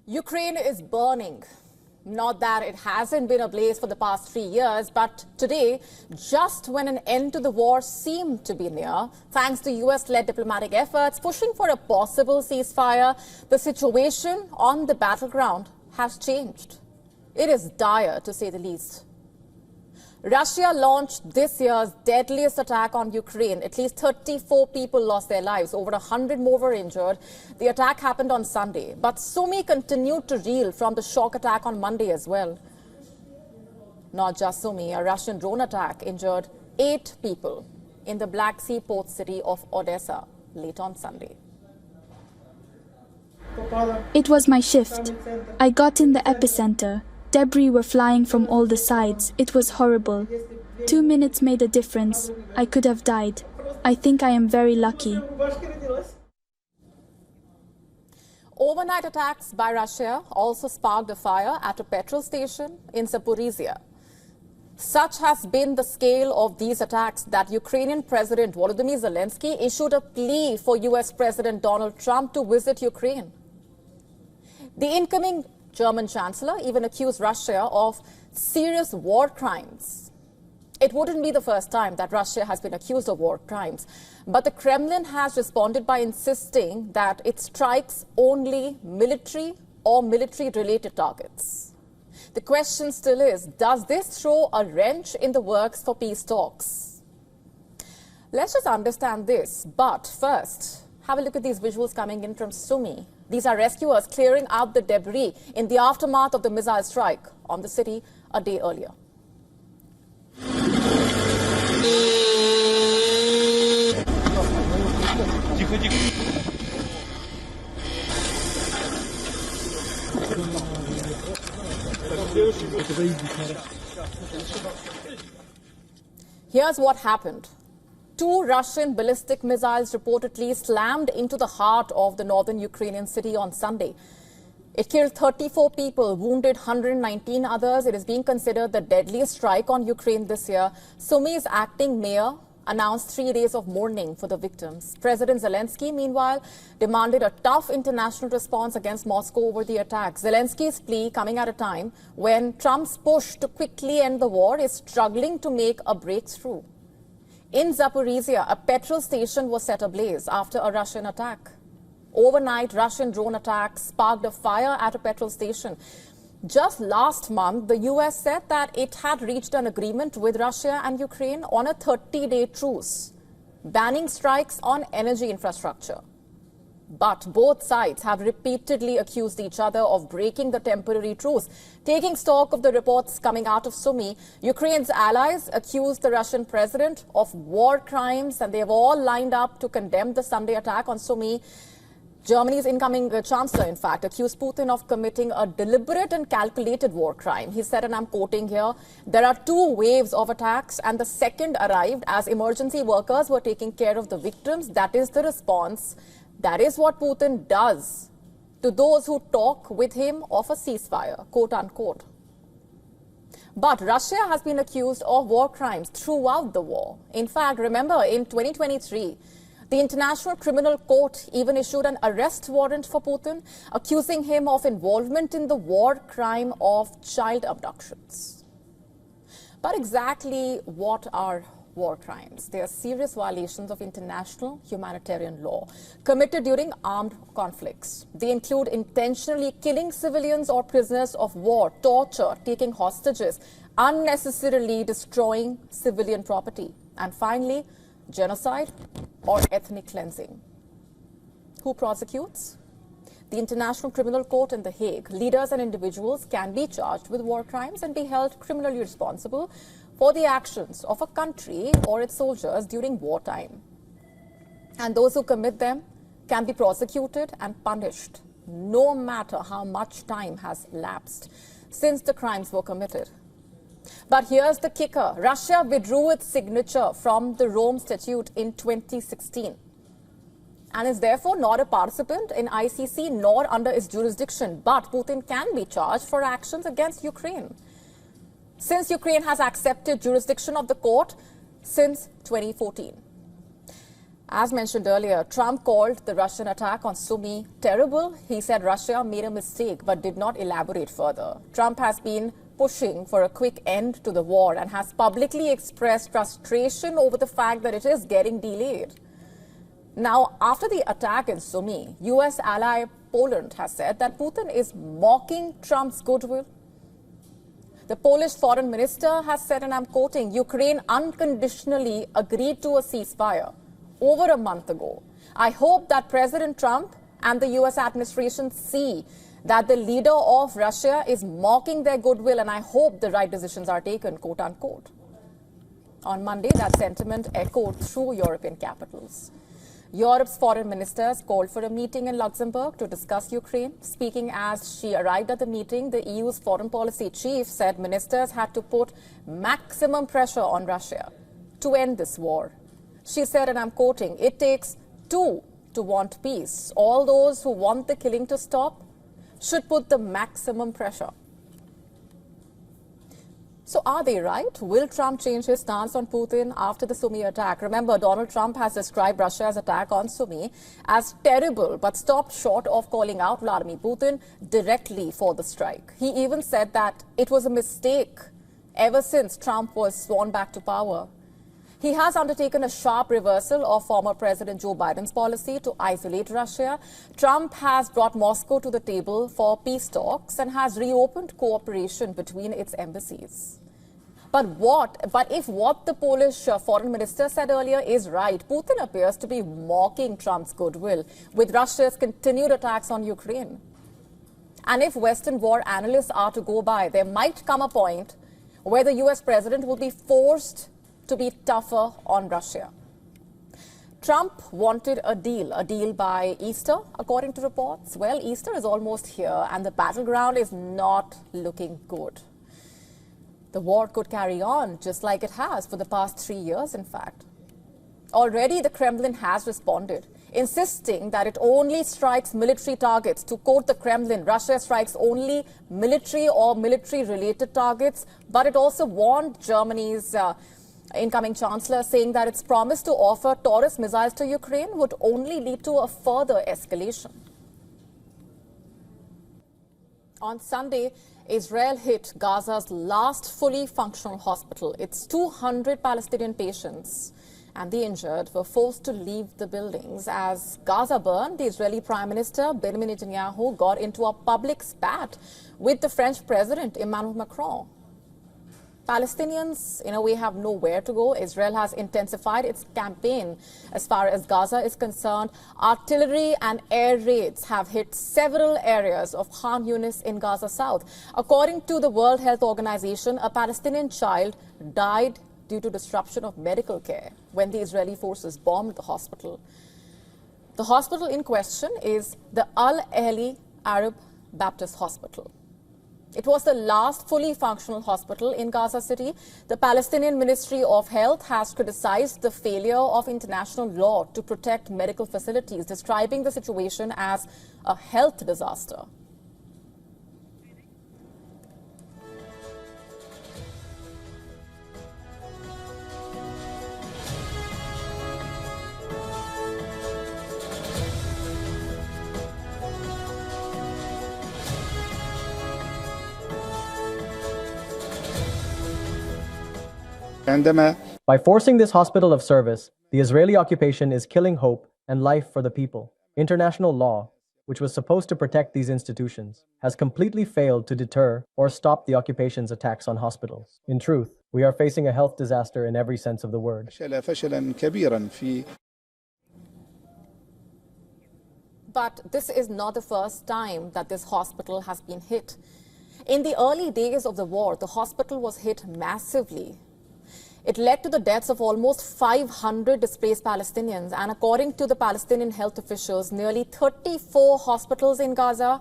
Ukraine is burning. Not that it hasn't been ablaze for the past 3 years, but today, just when an end to the war seemed to be near, thanks to US-led diplomatic efforts pushing for a possible ceasefire, the situation on the battleground has changed. It is dire, to say the least. Russia launched this year's deadliest attack on Ukraine. At least 34 people lost their lives. Over 100 more were injured. The attack happened on Sunday. But Sumy continued to reel from the shock attack on Monday as well. Not just Sumy, a Russian drone attack injured 8 people in the Black Sea port city of Odessa late on Sunday. It was my shift. I got in the epicenter. Debris were flying from all the sides. It was horrible. 2 minutes made a difference. I could have died. I think I am very lucky. Overnight attacks by Russia also sparked a fire at a petrol station in Zaporizhia. Such has been the scale of these attacks that Ukrainian President Volodymyr Zelensky issued a plea for US President Donald Trump to visit Ukraine. The incoming German Chancellor even accused Russia of serious war crimes. It wouldn't be the first time that Russia has been accused of war crimes, but the Kremlin has responded by insisting that it strikes only military or military-related targets. The question still is, does this throw a wrench in the works for peace talks? Let's just understand this, but first, have a look at these visuals coming in from Sumy. These are rescuers clearing out the debris in the aftermath of the missile strike on the city a day earlier. Here's what happened. 2 Russian ballistic missiles reportedly slammed into the heart of the northern Ukrainian city on Sunday. It killed 34 people, wounded 119 others. It is being considered the deadliest strike on Ukraine this year. Sumy's acting mayor announced 3 days of mourning for the victims. President Zelensky, meanwhile, demanded a tough international response against Moscow over the attack. Zelensky's plea coming at a time when Trump's push to quickly end the war is struggling to make a breakthrough. In Zaporizhia, a petrol station was set ablaze after a Russian attack. Overnight, Russian drone attacks sparked a fire at a petrol station. Just last month, the US said that it had reached an agreement with Russia and Ukraine on a 30-day truce, banning strikes on energy infrastructure. But both sides have repeatedly accused each other of breaking the temporary truce. Taking stock of the reports coming out of Sumy, Ukraine's allies accused the Russian president of war crimes, and they've all lined up to condemn the Sunday attack on Sumy. Germany's incoming chancellor, in fact, accused Putin of committing a deliberate and calculated war crime. He said, and I'm quoting here, there are 2 waves of attacks, and the second arrived as emergency workers were taking care of the victims. That is the response. That is what Putin does to those who talk with him of a ceasefire, quote unquote. But Russia has been accused of war crimes throughout the war. In fact, remember, in 2023, the International Criminal Court even issued an arrest warrant for Putin, accusing him of involvement in the war crime of child abductions. But exactly what are war crimes? They are serious violations of international humanitarian law committed during armed conflicts. They include intentionally killing civilians or prisoners of war, torture, taking hostages, unnecessarily destroying civilian property, and finally, genocide or ethnic cleansing. Who prosecutes? The International Criminal Court in The Hague. Leaders and individuals can be charged with war crimes and be held criminally responsible for the actions of a country or its soldiers during wartime. And those who commit them can be prosecuted and punished, no matter how much time has lapsed since the crimes were committed. But here's the kicker. Russia withdrew its signature from the Rome Statute in 2016 and is therefore not a participant in ICC nor under its jurisdiction. But Putin can be charged for actions against Ukraine, since Ukraine has accepted jurisdiction of the court since 2014. As mentioned earlier, Trump called the Russian attack on Sumy terrible. He said Russia made a mistake but did not elaborate further. Trump has been pushing for a quick end to the war and has publicly expressed frustration over the fact that it is getting delayed. Now, after the attack in Sumy, U.S. ally Poland has said that Putin is mocking Trump's goodwill. The Polish foreign minister has said, and I'm quoting, Ukraine unconditionally agreed to a ceasefire over a month ago. I hope that President Trump and the U.S. administration see that the leader of Russia is mocking their goodwill, and I hope the right decisions are taken, quote unquote. On Monday, that sentiment echoed through European capitals. Europe's foreign ministers called for a meeting in Luxembourg to discuss Ukraine. Speaking as she arrived at the meeting, the EU's foreign policy chief said ministers had to put maximum pressure on Russia to end this war. She said, and I'm quoting, it takes two to want peace. All those who want the killing to stop should put the maximum pressure. So are they right? Will Trump change his stance on Putin after the Sumy attack? Remember, Donald Trump has described Russia's attack on Sumy as terrible, but stopped short of calling out Vladimir Putin directly for the strike. He even said that it was a mistake ever since Trump was sworn back to power. He has undertaken a sharp reversal of former President Joe Biden's policy to isolate Russia. Trump has brought Moscow to the table for peace talks and has reopened cooperation between its embassies. But if what the Polish foreign minister said earlier is right, Putin appears to be mocking Trump's goodwill with Russia's continued attacks on Ukraine. And if Western war analysts are to go by, there might come a point where the U.S. president will be forced to be tougher on Russia. Trump wanted a deal by Easter, according to reports. Well, Easter is almost here and the battleground is not looking good. The war could carry on just like it has for the past 3 years, in fact. Already the Kremlin has responded, insisting that it only strikes military targets. To quote the Kremlin, Russia strikes only military or military-related targets, but it also warned Germany's incoming chancellor, saying that its promise to offer Taurus missiles to Ukraine would only lead to a further escalation. On Sunday, Israel hit Gaza's last fully functional hospital. Its 200 Palestinian patients and the injured were forced to leave the buildings. As Gaza burned, the Israeli Prime Minister Benjamin Netanyahu got into a public spat with the French President Emmanuel Macron. Palestinians, in a way, have nowhere to go. Israel has intensified its campaign as far as Gaza is concerned. Artillery and air raids have hit several areas of Khan Yunis in Gaza South. According to the World Health Organization, a Palestinian child died due to disruption of medical care when the Israeli forces bombed the hospital. The hospital in question is the Al-Ahli Arab Baptist Hospital. It was the last fully functional hospital in Gaza City. The Palestinian Ministry of Health has criticized the failure of international law to protect medical facilities, describing the situation as a health disaster. By forcing this hospital of service, the Israeli occupation is killing hope and life for the people. International law, which was supposed to protect these institutions, has completely failed to deter or stop the occupation's attacks on hospitals. In truth, we are facing a health disaster in every sense of the word. But this is not the first time that this hospital has been hit. In the early days of the war, the hospital was hit massively. It led to the deaths of almost 500 displaced Palestinians, and according to the Palestinian health officials, nearly 34 hospitals in Gaza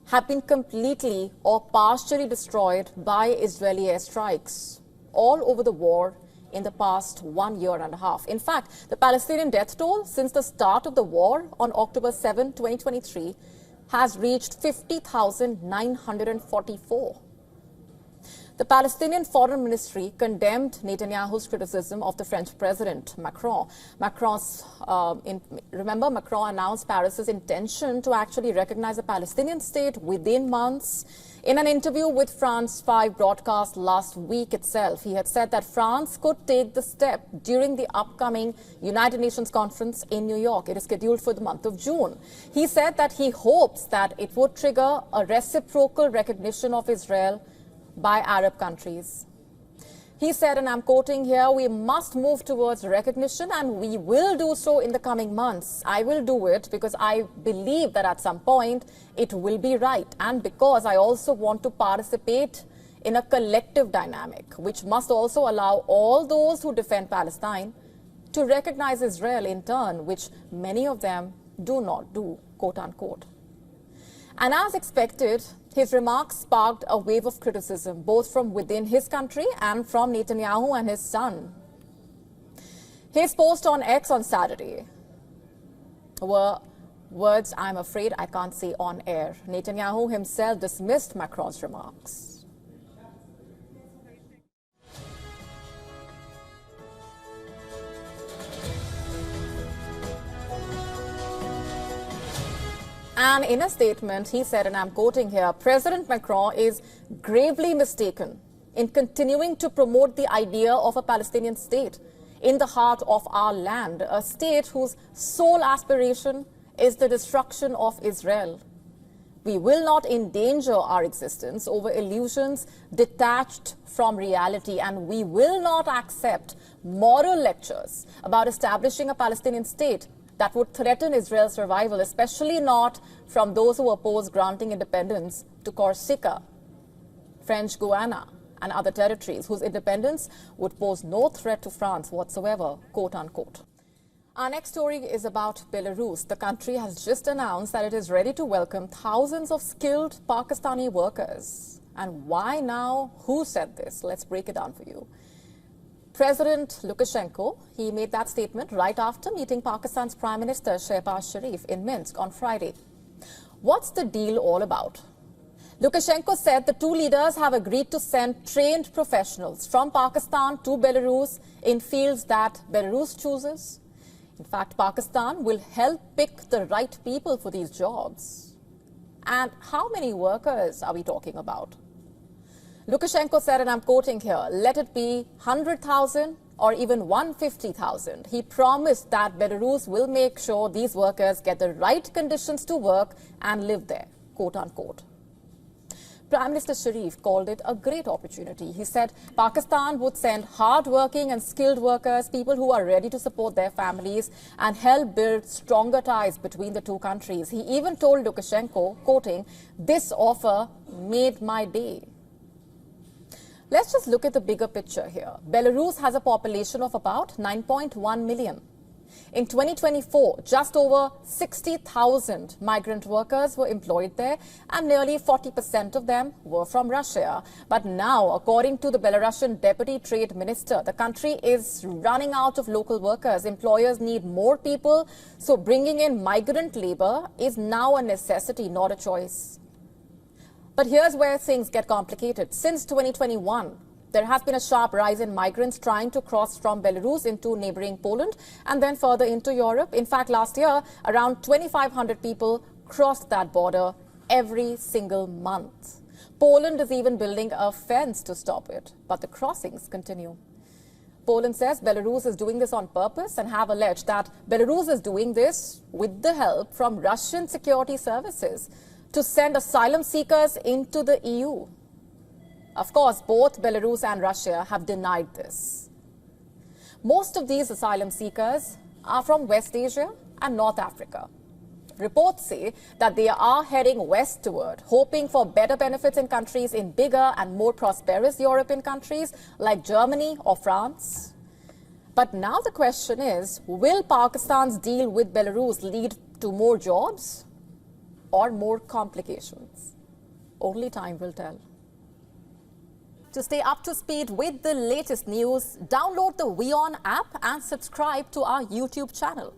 have been completely or partially destroyed by Israeli airstrikes all over the war in the past 1.5 years. In fact, the Palestinian death toll since the start of the war on October 7, 2023 has reached 50,944. The Palestinian Foreign Ministry condemned Netanyahu's criticism of the French President Macron. Remember, Macron announced Paris's intention to actually recognize a Palestinian state within months. In an interview with France 5 broadcast last week itself, he had said that France could take the step during the upcoming United Nations conference in New York. It is scheduled for the month of June. He said that he hopes that it would trigger a reciprocal recognition of Israel by Arab countries. He said, and I'm quoting here, "We must move towards recognition and we will do so in the coming months. I will do it because I believe that at some point it will be right, and because I also want to participate in a collective dynamic which must also allow all those who defend Palestine to recognize Israel in turn, which many of them do not do," quote unquote. And as expected, his remarks sparked a wave of criticism, both from within his country and from Netanyahu and his son. His post on X on Saturday were words I'm afraid I can't say on air. Netanyahu himself dismissed Macron's remarks. And in a statement, he said, and I'm quoting here, "President Macron is gravely mistaken in continuing to promote the idea of a Palestinian state in the heart of our land, a state whose sole aspiration is the destruction of Israel. We will not endanger our existence over illusions detached from reality, and we will not accept moral lectures about establishing a Palestinian state that would threaten Israel's survival, especially not from those who oppose granting independence to Corsica, French Guiana, and other territories whose independence would pose no threat to France whatsoever," quote unquote. Our next story is about Belarus. The country has just announced that it is ready to welcome thousands of skilled Pakistani workers. And why now? Who said this? Let's break it down for you. President Lukashenko, he made that statement right after meeting Pakistan's Prime Minister Shehbaz Sharif in Minsk on Friday. What's the deal all about? Lukashenko said the two leaders have agreed to send trained professionals from Pakistan to Belarus in fields that Belarus chooses. In fact, Pakistan will help pick the right people for these jobs. And how many workers are we talking about? Lukashenko said, and I'm quoting here, "Let it be 100,000 or even 150,000. He promised that Belarus will make sure these workers get the right conditions to work and live there," quote unquote. Prime Minister Sharif called it a great opportunity. He said Pakistan would send hard-working and skilled workers, people who are ready to support their families and help build stronger ties between the two countries. He even told Lukashenko, quoting, "This offer made my day." Let's just look at the bigger picture here. Belarus has a population of about 9.1 million. In 2024, just over 60,000 migrant workers were employed there, and nearly 40% of them were from Russia. But now, according to the Belarusian Deputy Trade Minister, the country is running out of local workers. Employers need more people, so bringing in migrant labor is now a necessity, not a choice. But here's where things get complicated. Since 2021, there has been a sharp rise in migrants trying to cross from Belarus into neighboring Poland and then further into Europe. In fact, last year, around 2,500 people crossed that border every single month. Poland is even building a fence to stop it, but the crossings continue. Poland says Belarus is doing this on purpose and have alleged that Belarus is doing this with the help from Russian security services to send asylum seekers into the EU. Of course, both Belarus and Russia have denied this. Most of these asylum seekers are from West Asia and North Africa. Reports say that they are heading westward, hoping for better benefits in countries in bigger and more prosperous European countries like Germany or France. But now the question is, will Pakistan's deal with Belarus lead to more jobs or more complications? Only time will tell. To stay up to speed with the latest news, download the WION app and subscribe to our YouTube channel.